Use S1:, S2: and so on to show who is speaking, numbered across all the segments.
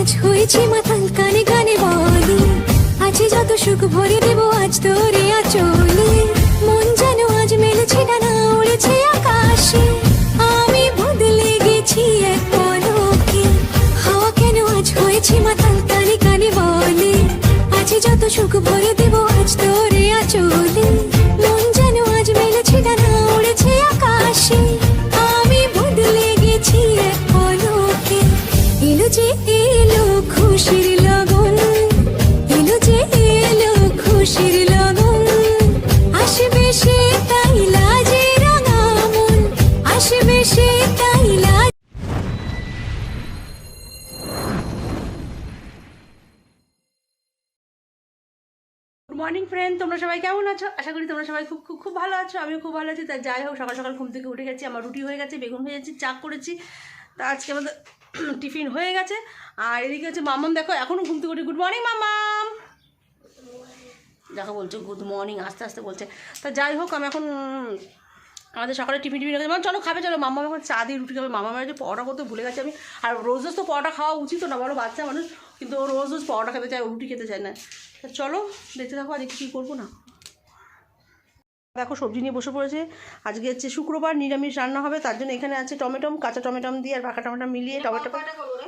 S1: আজ হয়েছি মাতাল কানে কানে বলি আছে যত সুখ ভরে দেব আজ তোরে আচলে মন যেন আজ মেলেছে ডানা উড়েছে আকাশে আমি বদলে গেছি এক পলকে হাওয়া কেন আজ হয়েছি মাতাল কানে কানে বলে আছে যত সুখ ভরে দেব আজ তোরে আচলে মন যেন আজ মেলেছে ডানা উড়েছে আকাশে আমি বদলে গেছি এক পলকে এলো যে এলো খুশির লগন এলো যে এলো খুশির লগন আসবে সে তাই লাজে রাঙা মন আসবে সে তাই লাজ
S2: গুড মর্নিং ফ্রেন্ড, তোমরা সবাই কেমন আছো? আশা করি তোমরা সবাই খুব খুব খুব ভালো আছো। আমিও খুব ভালো আছি। তা যাই হোক, সকাল সকাল ঘুম থেকে উঠে গেছি, আমার রুটি হয়ে গেছে, বেগুন ভেজেছি, চা করেছি। তা আজকে আমাদের টিফিন হয়ে গেছে। আর এদিকে হচ্ছে মামাম, দেখো এখনও ঘুম থেকে উঠে গুড মর্নিং মামাম দেখো বলছো গুড মর্নিং, আস্তে আস্তে বলছে। তা যাই হোক, আমি এখন আমাদের সকালে টিফিন হয়ে গেছে। চলো খাবে, চলো। মামা এখন চা দিয়ে রুটি খাবে। মামা যে পরোটা করতে ভুলে গেছে আমি। আর রোজ রোজ তো পরোটা খাওয়া উচিত না, বলো, বাচ্চা মানুষ, কিন্তু ও রোজ রোজ পরোটা খেতে চায়, রুটি খেতে চায় না। তা চলো দেখতে থাকো আজকে কী করবো না। দেখো সবজি নিয়ে বসে পড়েছে। আজকে হচ্ছে শুক্রবার, নিরামিষ রান্না হবে। তার জন্য এখানে আছে টমেটো, কাঁচা টমেটো দিয়ে আর পাকা টমেটো মিলিয়ে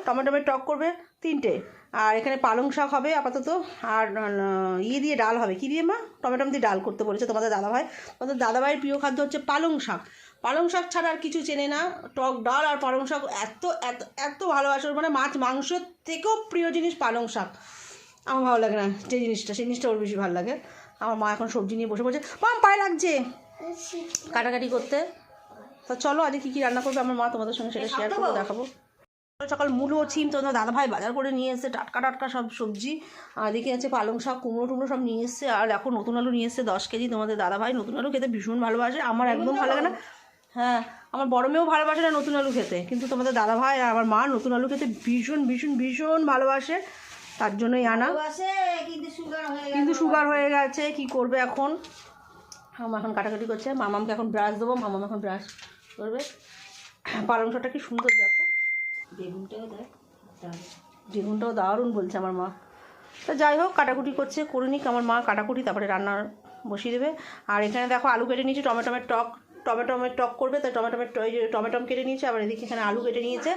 S2: টমেটোমের টক করবে 3টে। আর এখানে পালং শাক হবে আপাতত। আর ইয়ে দিয়ে ডাল হবে। কী দিয়ে মা? টমেটো দিয়ে ডাল করতে বলেছে তোমাদের দাদাভাই। তোমাদের দাদাভাইয়ের প্রিয় খাদ্য হচ্ছে পালং শাক। পালং শাক ছাড়া আর কিছু চেনে না। টক ডাল আর পালং শাক এত এত এত ভালোবাসে, মানে মাছ মাংসের থেকেও প্রিয় জিনিস পালং শাক। আমার ভালো লাগে না যে জিনিসটা, সেই জিনিসটা ওর বেশি ভালো লাগে। আমার মা এখন সবজি নিয়ে বসে পড়ছে। মাম পায়ে লাগছে কাটাকাটি করতে। তো চলো আজকে কী কী রান্না করবে আমার মা, তোমাদের সঙ্গে সেটা শেয়ার করবো, দেখাবো। সকাল মূলো ছিম তোমাদের দাদাভাই বাজার করে নিয়ে এসছে, টাটকা টাটকা সব সবজি। আর এদিকে আছে পালং শাক, কুমড়ো টুমড়ো সব নিয়ে এসছে। আর এখন নতুন আলু নিয়ে এসছে 10 কেজি। তোমাদের দাদাভাই নতুন আলু খেতে ভীষণ ভালোবাসে, আমার একদম ভালো লাগে না। হ্যাঁ, আমার বড় মেয়েও ভালোবাসে না নতুন আলু খেতে, কিন্তু তোমাদের দাদাভাই আর আমার মা নতুন আলু খেতে ভীষণ ভীষণ ভীষণ ভালোবাসে। তার জন্যই আনা, কিন্তু সুগার হয়ে গেছে, কি করবে এখন। আমার এখন কাটাকাটি করছে। মামামকে এখন ব্রাশ দেবো, মামাম এখন ব্রাশ করবে। পালং শাকটা কি সুন্দর, দেখো। বেগুনটাও দারুণ বলছে আমার মা। তো যাই হোক, কাটাকুটি করছে, করে নিক আমার মা কাটাকুটি, তারপরে রান্নার বসিয়ে দেবে। আর এখানে দেখো আলু কেটে নিয়েছি, টমেটোমের টক করবে, তাই টমেটো কেটে নিয়েছে। আবার এদিকে এখানে আলু কেটে নিয়েছে।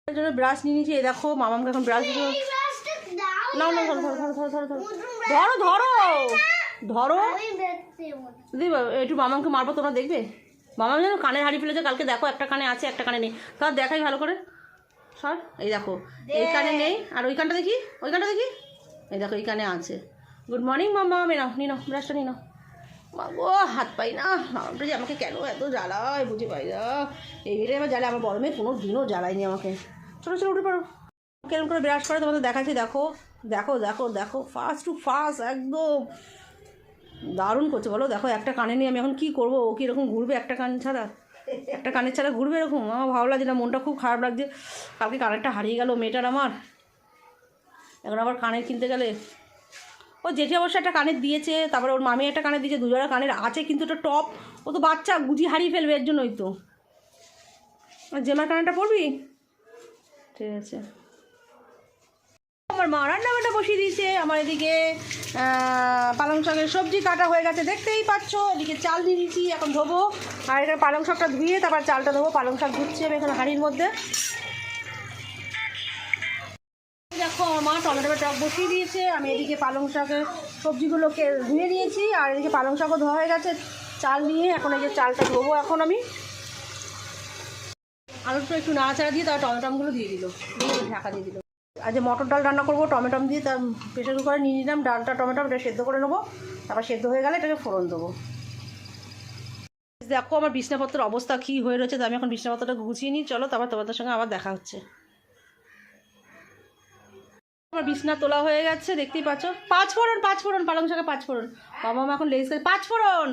S2: এর জন্য ব্রাশ নিয়ে নিয়েছি। এই দেখো মামামকে এখন ব্রাশ দিতে। নাও না, ধরো ধরো ধরো ধরো ধরো ধরো ধরো ধরো দিদি, একটু মামামকে মারবো, তোমরা দেখবে। মামাম যেন কানে হারিয়ে ফেলেছে কালকে, দেখো একটা কানে আছে একটা কানে নেই। তার দেখাই ভালো করে সর। এই দেখো এই কানে নেই, আর ওই কানটা দেখি, ওই কানটা দেখি, এই দেখো এই কানে আছে। গুড মর্নিং মামাম, নাও নিনো ব্রাশটা নিনো। মাগো হাত পাই না, মামামটা যে আমাকে কেন এত জ্বালায় বুঝে পাই না। এই মেয়েটাই আমার জ্বালায়, আমার বড় মেয়ে কোনো দিনও জ্বালায়নি আমাকে। ছোটো ছোটো উঠে পড়ো। কেরম করে ব্রাশ করে তোমাদের দেখাচ্ছি, দেখো দেখো দেখো দেখো, ফাস্ট টু ফাস্ট একদম দারুণ করছে বলো। দেখো একটা কানে নিয়ে আমি এখন কী করবো, ও কি এরকম ঘুরবে একটা কান ছাড়া, একটা কানের ছাড়া ঘুরবে এরকম? আমার ভালো লাগছে না, মনটা খুব খারাপ লাগছে। কালকে কানেরটা হারিয়ে গেল মেয়েটার আমার, এখন আবার কানের কিনতে গেলে। ও জেঠি অবশ্য একটা কানের দিয়েছে, তারপরে ওর মামি একটা কানের দিয়েছে, দুজোড়া কানের আছে, কিন্তু ওটা টপ, ও তো বাচ্চা, গুজি হারিয়ে ফেলবে, এর জন্যই তো। জেমার কানেরটা পড়বি? ঠিক আছে। আমার মা রান্নাবান্না বসিয়ে দিয়েছে। আমার এদিকে পালং শাকের সবজি কাটা হয়ে গেছে, দেখতেই পাচ্ছ। এদিকে চাল দিয়ে দিয়েছি, এখন ধোবো। আর এখানে পালং শাকটা ধুয়ে তারপর চালটা ধোবো। পালং শাক ধুচ্ছি আমি এখানে হাঁড়ির মধ্যে। দেখো আমার মা টমেটোর টক বসিয়ে দিয়েছে। আমি এদিকে পালং শাকের সবজিগুলোকে ধুয়ে দিয়েছি, আর এদিকে পালং শাকও ধোয়া হয়ে গেছে চাল নিয়ে। এখন এই যে চালটা ধোবো এখন আমি। আলুটা একটু নাড়াচাড়া দিয়ে তারপর টমেটোগুলো দিয়ে দিল, দিয়ে ঢাকা দিয়ে দিল। আজ মটর ডাল রান্না করবো, টমেটো দিয়ে তার প্রেশার কুকারে নিয়ে নিলাম ডালটা, টমেটোটা সেদ্ধ করে নেবো। তারপর সেদ্ধ হয়ে গেলে এটাকে ফোড়ন দেবো। দেখো আমার বিছনাপত্রের অবস্থা কী হয়ে রয়েছে, তো আমি এখন বিছনাপত্রটা গুছিয়ে নিই। চলো তারপর তোমাদের সঙ্গে আবার দেখা হচ্ছে। আমার বিছনা তোলা হয়ে গেছে, দেখতেই পাচ্ছ। 5 ফোড়ন পালং শাকে 5 ফোড়ন। বাবা মা এখন লেস খাচ্ছে। 5 ফোড়ন।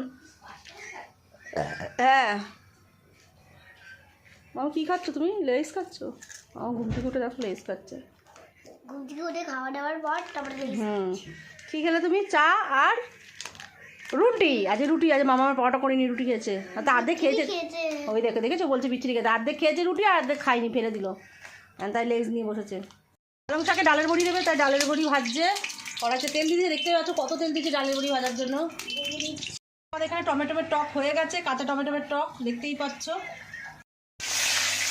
S2: হ্যাঁ মামা কী খাচ্ছ তুমি? লেস খাচ্ছ? আমার ঘুম থেকে উঠে দেখো লেস খাচ্ছে।
S3: ঘুম থেকে উঠে খাওয়া দাওয়ার পর তারপরে
S2: কী খেলে তুমি? চা আর রুটি। আজ রুটি, আজ মামা আমার পরোটা করিনি, রুটি খেয়েছে। তা অর্ধেক খেয়েছে, ওই দেখো দেখেছো বলছে বিচ্ছিরি খেতে। অর্ধেক খেয়েছে রুটি আর অর্ধেক খাইনি, ফেলে দিল। তাই লেজ নিয়ে বসেছে। পালং শাকে ডালের বড়ি দেবে, তাই ডালের বড়ি ভাজছে। কড়াইতে তেল দিয়ে দেখতে পাচ্ছ কত তেল দিয়েছে ডালের বড়ি ভাজার জন্য। আমাদের এখানে টমেটোমের টক হয়ে গেছে, কাঁচা টমেটোমের টক দেখতেই পাচ্ছ।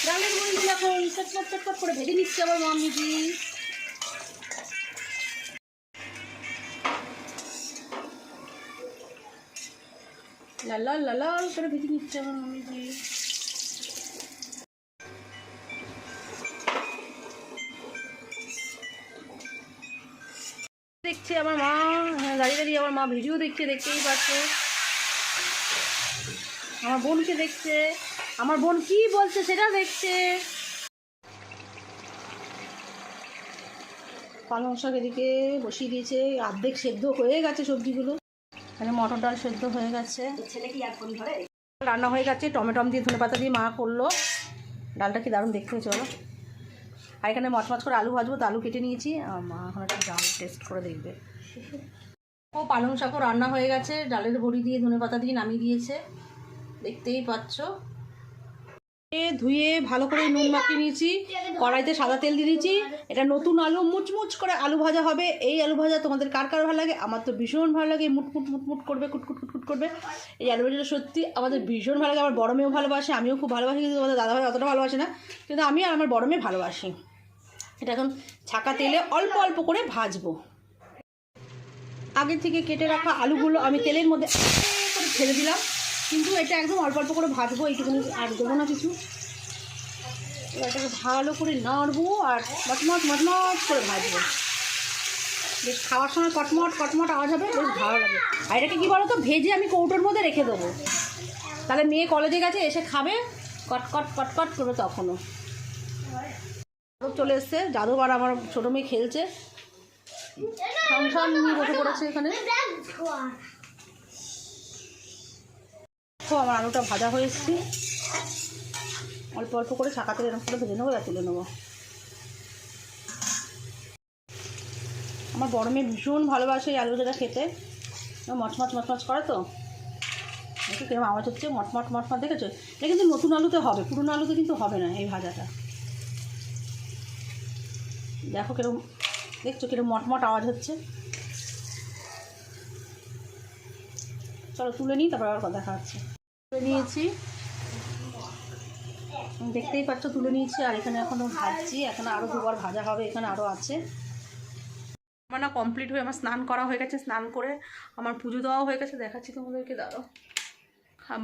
S2: ডালের বড়ি এখন চটপট চটপট করে ভেজে নিচ্ছে আমার মাম্মিজি। লাল লাল লাল লাল করে ভেজে নিচ্ছে আমার মাম্মিজি। দেখছে আমার মা, হ্যাঁ দাঁড়িয়ে দাঁড়িয়ে আমার মা ভিডিও দেখছে, দেখতেই পাচ্ছ। আমার বোনকে দেখছে, আমার বোন কি বলছে সেটা দেখছে। পালং শাক এদিকে বসিয়ে দিয়েছে, অর্ধেক সেদ্ধ হয়ে গেছে সবজিগুলো। এখানে মটর ডাল সেদ্ধ হয়ে গেছে, ছেলে কি আর ফোন ধরে। রান্না হয়ে গেছে, টমেটম দিয়ে ধনে পাতা দিয়ে মা করলো। ডালটা কি দারুণ দেখতে হয়েছে বলো। আর এখানে মচমচ করে আলু ভাজবো, তো আলু কেটে নিয়েছি। মা এখন একটা ডাল টেস্ট করে দেখবে। ও পালং শাকও রান্না হয়ে গেছে, ডালের বড়ি দিয়ে ধনে পাতা দিয়ে নামিয়ে দিয়েছে, দেখতেই পাচ্ছ। ধুয়ে ভালো করে নুন মাখিয়ে নিয়েছি, কড়াইতে সাদা তেল দিয়ে দিয়েছি। এটা নতুন আলু, মুচমুচ করে আলু ভাজা হবে। এই আলু ভাজা তোমাদের কার কার ভালো লাগে? আমার তো ভীষণ ভালো লাগে, মুটমুট মুটমুট করবে, কুটকুট কুটকুট করবে। এই আলু ভাজাটা সত্যি আমাদের ভীষণ ভালো লাগে। আমার বড় মেয়েও ভালোবাসে, আমিও খুব ভালোবাসি, কিন্তু তোমাদের দাদাভাই অতটা ভালোবাসে না, কিন্তু আমি আর আমার বড় মেয়ে ভালোবাসি। এটা এখন ছাকা তেলে অল্প অল্প করে ভাজবো। আগে থেকে কেটে রাখা আলুগুলো আমি তেলের মধ্যে করে ছেড়ে দিলাম, কিন্তু এটা একদম অল্প অল্প করে ভাজবো। এইটুকুনি আর দেবো না কিছু। এবার এটাকে ভালো করে নাড়বো আর মটমট মটমট করে ভাজবো। বেশ খাওয়ার সময় কটমট কটমট আওয়াজ হবে, বেশ ভালো লাগে। আর এটাকে কী বলো তো, ভেজে আমি কৌটোর মধ্যে রেখে দেবো, তাহলে মেয়ে কলেজে গেছে এসে খাবে, কটকট কটকট করবে তখনও। চলে এসছে যাদব আর আমার ছোটো মেয়ে খেলছে, সংসার নিয়ে বসে পড়েছে এখানে। আমার আলুটা ভাজা হয়ে এসছে, অল্প অল্প করে ছাকা তেলে এরকম করে ভেজে নেবো আর তুলে নেবো। আমার বড় মেয়ে ভীষণ ভালোবাসে এই আলু ভাজাটা খেতে, মচমচ মচমচ করে। তো দেখো কিরকম আওয়াজ হচ্ছে, মটমট মটমট, দেখেছো? এটা কিন্তু নতুন আলুতে হবে, পুরনো আলুতে কিন্তু হবে না এই ভাজাটা। দেখো কিরকম, দেখছো কিরকম মটমট আওয়াজ হচ্ছে। চলো তুলে নিই, তারপর আবার কথা দেখা হচ্ছে। তুলে নিয়েছি, দেখতেই পাচ্ছ তুলে নিয়েছি। আর এখানে এখনও ভাজছি, এখানে আরও দুবার ভাজা হবে, এখানে আরও আছে। আমার না কমপ্লিট হয়ে আমার স্নান করা হয়ে গেছে, স্নান করে আমার পুজো দেওয়া হয়ে গেছে, দেখাচ্ছি তোমাদেরকে, দাঁড়াও।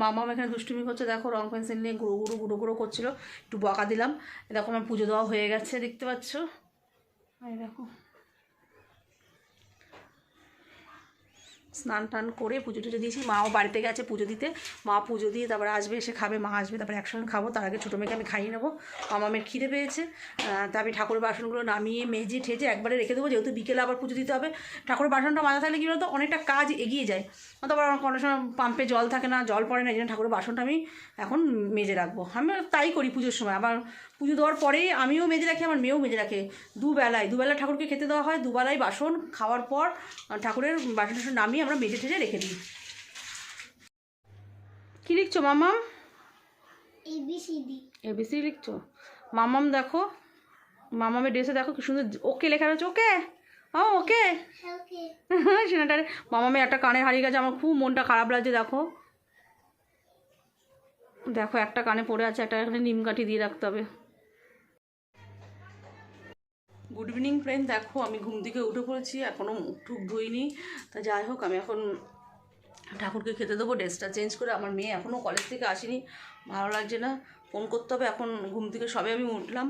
S2: মামা এখানে দুষ্টুমি করছে, দেখো রং পেন্সিল নিয়ে গুঁড়ো গুঁড়ো গুঁড়ো গুঁড়ো করছিলো, একটু বকা দিলাম। দেখো আমার পুজো দেওয়া হয়ে গেছে, দেখতে পাচ্ছ। এই দেখো স্নান টান করে পুজো টুজো দিয়েছি। মাও বাড়িতে গেছে পুজো দিতে, মা পুজো দিয়ে তারপরে আসবে, এসে খাবে, মা আসবে, তারপরে একসঙ্গে খাবো। তার আগে ছোটো মেয়েকে আমি খাইয়ে নেবো, মামামের খিদে পেয়েছে। তা আমি ঠাকুরের বাসনগুলো নামিয়ে মেজে ঠেজে একবারে রেখে দেবো, যেহেতু বিকেলে আবার পুজো দিতে হবে। ঠাকুরের বাসনটা মাজা থাকলে কী বলতো, অনেকটা কাজ এগিয়ে যায়। তারপর আমার কোনো সময় পাম্পে জল থাকে না, জল পড়ে না, এই জন্য ঠাকুরের বাসনটা আমি এখন মেজে রাখবো। আমি তাই করি পুজোর সময়। আবার পুজো দেওয়ার পরেই আমিও মেজে রাখি, আমার মেয়েও মেজে রাখে। দুবেলা ঠাকুরকে খেতে দেওয়া হয়, দুবেলাই বাসন খাওয়ার পর ঠাকুরের বাসন টাসন নামিয়ে আমরা মেজে ঠেজে রেখে দিই। কী লিখছো মামাম? এবিসি লিখছো? মামাম দেখো, মামামের ড্রেসে দেখো কি সুন্দর ওকে লেখা রয়েছে। ওকে, ও ওকে সেনাটারে। মামামের একটা কানে হারিয়ে গেছে, আমার খুব মনটা খারাপ লাগছে। দেখো দেখো একটা কানে পড়ে আছে, একটা এখানে নিম কাঠি দিয়ে রাখতে হবে। গুড ইভিনিং ফ্রেন্ড, দেখো আমি ঘুম থেকে উঠে পড়েছি, এখনও মুখ টুক ধুইনি। তা যাই হোক, আমি এখন ঠাকুরকে খেতে দেবো, ড্রেসটা চেঞ্জ করে। আমার মেয়ে এখনও কলেজ থেকে আসেনি, ভালো লাগছে না, ফোন করতে হবে। এখন ঘুম থেকে সবে আমি উঠলাম,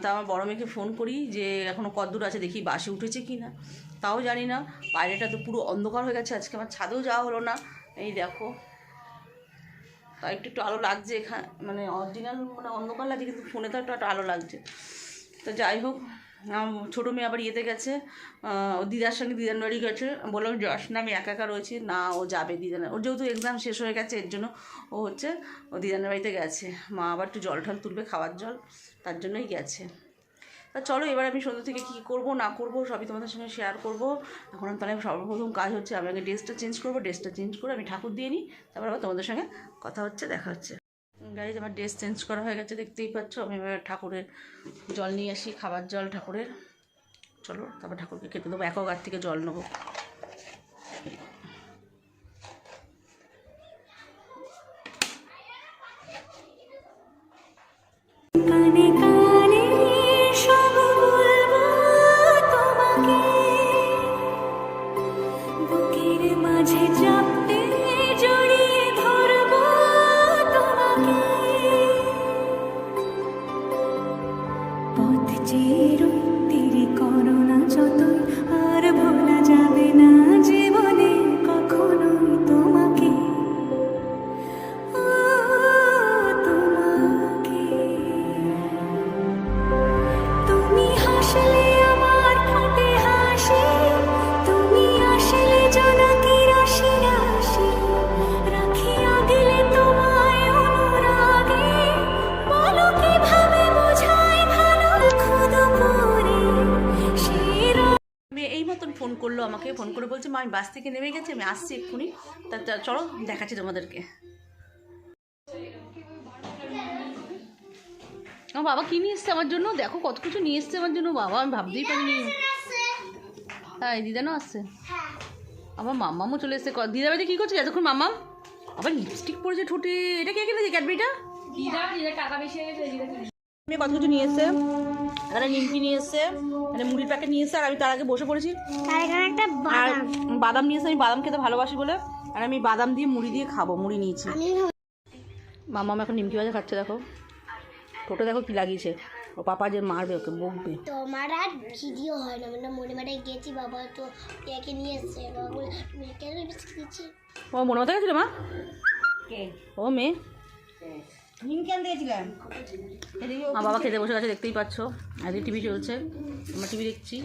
S2: তা আমার বড় মেয়েকে ফোন করি যে এখনও কতদূর আছে, দেখি বাসে উঠেছে কি না, তাও জানি না। বাইরেটা তো পুরো অন্ধকার হয়ে গেছে, আজকে আমার ছাদেও যাওয়া হলো না। এই দেখো, তাই একটু একটু আলো লাগছে এখানে, মানে অরিজিনাল মানে অন্ধকার লাগছে, কিন্তু ফোনে তো একটু আলো লাগছে। তো যাই হোক, ছোটো মেয়ে আবার ইয়েতে গেছে, ও দিদার সঙ্গে দিদার বাড়ি গেছে। বললাম যাস না, আমি একা একা রয়েছি। না, ও যাবে দিদার, ওর যেহেতু এক্সাম শেষ হয়ে গেছে, এর জন্য ও হচ্ছে ও দিদার বাড়িতে গেছে। মা আবার একটু জল ঠল তুলবে, খাওয়ার জল, তার জন্যই গেছে। তা চলো, এবার আমি সন্ধ্যা থেকে কী করব না করব সবই তোমাদের সঙ্গে শেয়ার করব। এখন আমি তাহলে সর্বপ্রথম কাজ হচ্ছে, আমি আগে ড্রেসটা চেঞ্জ করবো, ড্রেসটা চেঞ্জ করে আমি ঠাকুর দিয়ে নিই, তারপর আবার তোমাদের সঙ্গে কথা হচ্ছে, দেখা হচ্ছে। গাইজ আমার ড্রেস চেঞ্জ করা হয়ে গেছে দেখতেই পাচ্ছ। আমি এবার ঠাকুরের জল নিয়ে আসি, খাবার জল ঠাকুরের। চলো তারপর ঠাকুরকে খেতে দেবো, অ্যাকোয়াগার্ড থেকে জল নেবো।
S1: কানে কানে সব বলবো তোমাকে, বুকের মাঝে চাপতে জড়িয়ে ধরবো তোমাকে, পথ চেয়ে তীরে করোনা যতই আর ভোলা যাবে না জীবনে কখনোই তোমাকে, তোমাকে। তুমি হাসলে আমার ঠোঁটে হাসি, তুমি আসলে জোনাকি রাশি রাশি, রাখি আগলে তোমায় অনুরাগে, বলো কিভাবে বোঝাই ভালো খুদ করে সেই
S2: আমি এই মতন ফোন করলো আমাকে, ফোন করে বলছে মা আমি বাস থেকে নেমে গেছি, আমি আসছি এক্ষুনি। তা চলো দেখাচ্ছি তোমাদেরকে। আমার বাবা কী নিয়ে এসছে আমার জন্য, দেখো কত কিছু নিয়ে এসছে আমার জন্য বাবা, আমি ভাবতেই পারিনি। তাই দিদানও আসছে, আবার মাম্মামও চলে এসছে। দিদা বাড়িতে কী করছে এতক্ষণ মাম্মাম? আবার লিপস্টিক পরেছে ঠোঁটে, এটা কে কিনেছে ক্যাডবেরিটা? মেয়ে কত কিছু নিয়ে এসছে, এখানে নিমকি নিয়ে এসছে, মানে মুড়ির প্যাকেট নিয়ে এসছে, আর আমি তার আগে বসে পড়েছি।
S3: তার এখানে একটা
S2: আর বাদাম নিয়ে এসে, আমি বাদাম খেতে ভালোবাসি বলে, আর আমি বাদাম দিয়ে মুড়ি দিয়ে খাবো, মুড়ি নিয়েছি। মাম্মাম এখন নিমকি ভাজা খাচ্ছে, দেখো টোটো দেখো কি লাগিয়েছে। ও পাপা যে মারবে, ওকে বকবে।
S3: তোমার আর ভিডিও হয় না, মানে মনে মাঠে গেছি, বাবা তো একে নিয়ে এসছে, বাবা বলে তুমি কেন লিপস্টিক দিচ্ছি?
S2: ও মনে মতো গেছিল মা, ও মেয়ে আমার বাবা খেতে বসে গেছে দেখতেই পাচ্ছ। আজকে টিভি চলছে, আমরা টিভি দেখছি।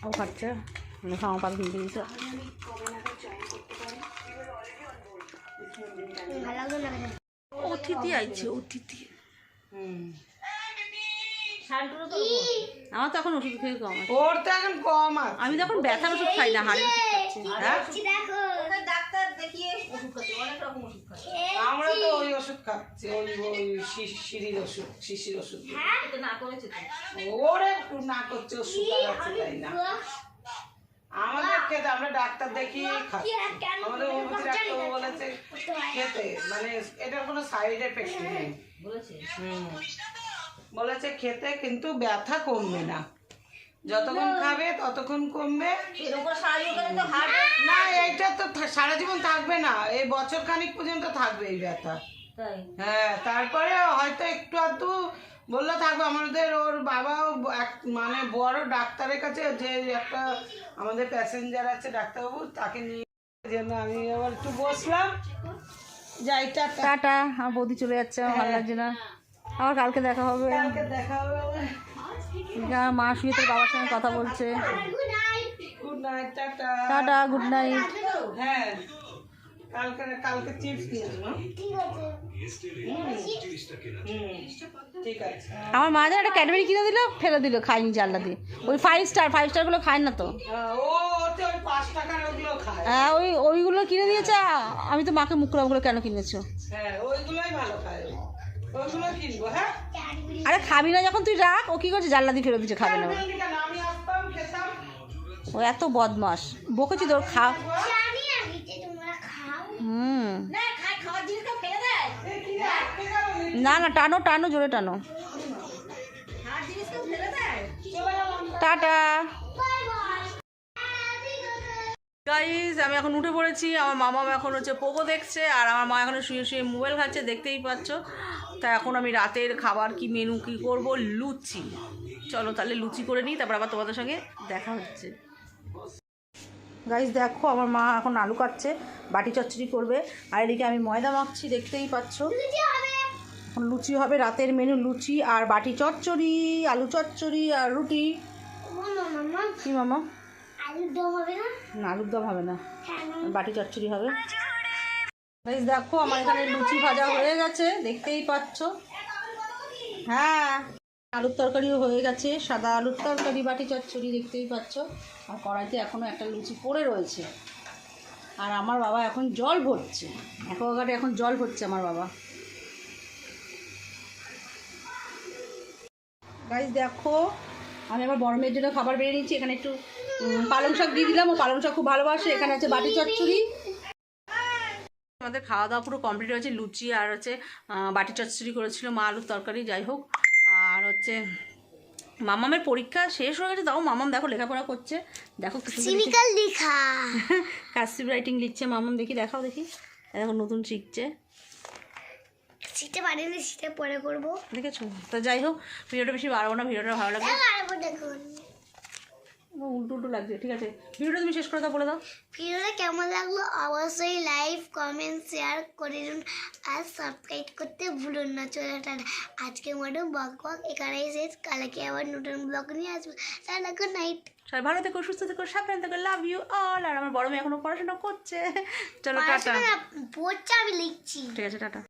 S2: ও খাচ্ছে, মানে খাওয়া পাতা কিনতে দিয়েছে।
S3: ভালো লাগলো না?
S2: অতিথি আইছে, অতিথি। আমার তো এখন ওষুধ খেয়ে কম আছে।
S4: ওর তো এখন কম আছে।
S2: আমি তো এখন ব্যথার ওষুধ খাই না, হাড়ের ওষুধ খাচ্ছি। হ্যাঁ
S3: দেখো
S2: ডাক্তার দেখিয়ে ওষুধ খাচ্ছি, অনেক রকম ওষুধ খাচ্ছি।
S4: আমরা তো ওই ওষুধ খাচ্ছি, ওই শিশির ওষুধ, শিশির ওষুধ।
S2: না করেছে তো।
S4: ওরে না করছে, ও সুগার আছে তাই না। আমাদের খেতে, আমরা ডাক্তার দেখিয়ে খাচ্ছি। আমাদের হোমিওপ্যাথি ডাক্তার বলেছে খেতে, মানে এটার কোনো সাইড এফেক্ট নেই
S2: বলেছে।
S4: বলেছে খেতে, কিন্তু ব্যথা কমবে না, যতক্ষণ খাবে ততক্ষণ কমবে না। এইটা তো সারা জীবন থাকবে না, এই বছর খানিক পর্যন্ত থাকবে এই ব্যথা। হ্যাঁ, তারপরে হয়তো একটু আধটু বললে থাকবে। আমাদের ওর বাবাও মানে বড় ডাক্তারের কাছে, যে একটা আমাদের প্যাসেঞ্জার আছে ডাক্তারবাবু, তাকে নিয়ে যেন আমি আবার একটু বসলাম, যাই টাটা।
S2: টাটা, আমার বৌদি চলে যাচ্ছে, আমার ভালো লাগছে না। আবার কালকে দেখা হবে।
S4: কালকে দেখা হবে।
S2: আমার মা শুয়ে তোর বাবার সঙ্গে কথা বলছে।
S4: Good night, tata.
S2: Tata, good night.
S4: হ্যাঁ, কালকে চিপস নিয়ে আসবো। ঠিক আছে।
S2: আমার মা যেন একটা ক্যাডবেরি কিনে দিল, ফেলে দিল, খাইনি জানলা দিয়ে। ওই 5 স্টারগুলো খায় না তো।
S4: ও তো ওই 5 টাকার ওগুলো খায়।
S2: হ্যাঁ, ওইগুলো কিনে দিয়েছে। আমি তো মাকে মুখ করে ওগুলো কেন কিনেছো?
S4: হ্যাঁ, ওইগুলোই ভালো খায়, ওইগুলো কিনবো। হ্যাঁ,
S2: আরে খাবি না যখন তুই রাখ। ও কি করছে, জানলা দিয়ে ফেলে দিচ্ছে, খাবে না।
S4: আমি আসতাম, খেতাম।
S2: ও এত বদমাস, বকেছি তোর খা।
S3: জানি আমি যে তোমরা খাও
S2: না
S3: খাওয়ার জিনিসটা ফেলে দেয়,
S2: না না, টানো টানো, জোরে টানো।
S3: খাওয়ার জিনিসটা ফেলে দেয়।
S2: Tata
S3: bye bye.
S2: গাইজ, আমি এখন উঠে পড়েছি। আমার মামা এখন হচ্ছে পোকো দেখছে, আর আমার মা এখন শুয়ে শুয়ে মোবাইল খাচ্ছে, দেখতেই পাচ্ছ। তা এখন আমি রাতের খাবার কি মেনু কি করব, লুচি। চলো তাহলে লুচি করে নিই, তারপর আবার তোমাদের সঙ্গে দেখা হচ্ছে। গাইজ দেখো, আমার মা এখন আলু কাটছে, বাটি চচ্চড়ি করবে, আর এদিকে আমি ময়দা মাখছি, দেখতেই পাচ্ছ। এখন লুচি হবে, রাতের মেনু লুচি আর বাটি চচ্চড়ি, আলু চচ্চড়ি আর রুটি।
S3: মামা
S2: কি মামা?
S3: আলুর দম হবে না?
S2: না, আলুর দম হবে না, বাটি চচ্চড়ি হবে। গাইস দেখো, আমার এখানে লুচি ভাজা হয়ে গেছে, দেখতেই পাচ্ছ। হ্যাঁ, আলুর তরকারিও হয়ে গেছে, সাদা আলুর তরকারি, বাটি চচ্চড়ি, দেখতেই পাচ্ছ। আর কড়াইতে এখনো একটা লুচি পড়ে রয়েছে। আর আমার বাবা এখন জল ভরছে, অ্যাকোয়াগার্ডে এখন জল ভরছে আমার বাবা। গাইস দেখো, আমি আবার বড় মেয়ের জন্য খাবার বেরিয়ে নিচ্ছি। এখানে একটু পালং শাক দিয়ে দিলাম, ও পালং শাক খুব ভালোবাসে। এখানে আছে বাটি চচ্চড়ি। আমাদের খাওয়া দাওয়া পুরো কমপ্লিট হয়েছে। লুচি আর হচ্ছে বাটি চচ্চড়ি করেছিল মা, আলুর তরকারি, যাই হোক। আর হচ্ছে মামামের পরীক্ষা শেষ হয়ে গেছে, তাও মামাম দেখো লেখাপড়া করছে। দেখো
S3: সিনিকাল লেখা,
S2: কার্সিভ রাইটিং লিখছে মামাম। দেখি দেখাও, দেখি দেখো নতুন শিখছে।
S3: শিখতে পারিনি, শিখতে পরে করবো।
S2: দেখেছো? তো যাই হোক, ভিডিওটা বেশি বাড়াবো না, ভিডিওটা ভালো লাগবে।
S3: পারবো দেখুন,
S2: উল্টো উল্টো লাগছে। ঠিক আছে, ভিডিওটা তুমি শেষ করে দাও, বলে দাও।
S3: ভিডিওটা কেমন লাগলো অবশ্যই লাইক কমেন্ট শেয়ার করে দিন আর সাবস্ক্রাইব করতে ভুলুন না। চলো টাটা, আজকে মতো বক বক এখানেই শেষ। কালকে আবার নতুন ব্লগ নিয়ে আসবো। Tata, good night.
S2: সবাই ভালো থেকো, সুস্থ থেকো, সাবধান থেকো। Love you all. আর আমার বড় মেয়ে এখনো পড়াশোনা করছে। চলো টাটা।
S3: পড়ছে, আমি লিখছি।
S2: ঠিক আছে, টাটা।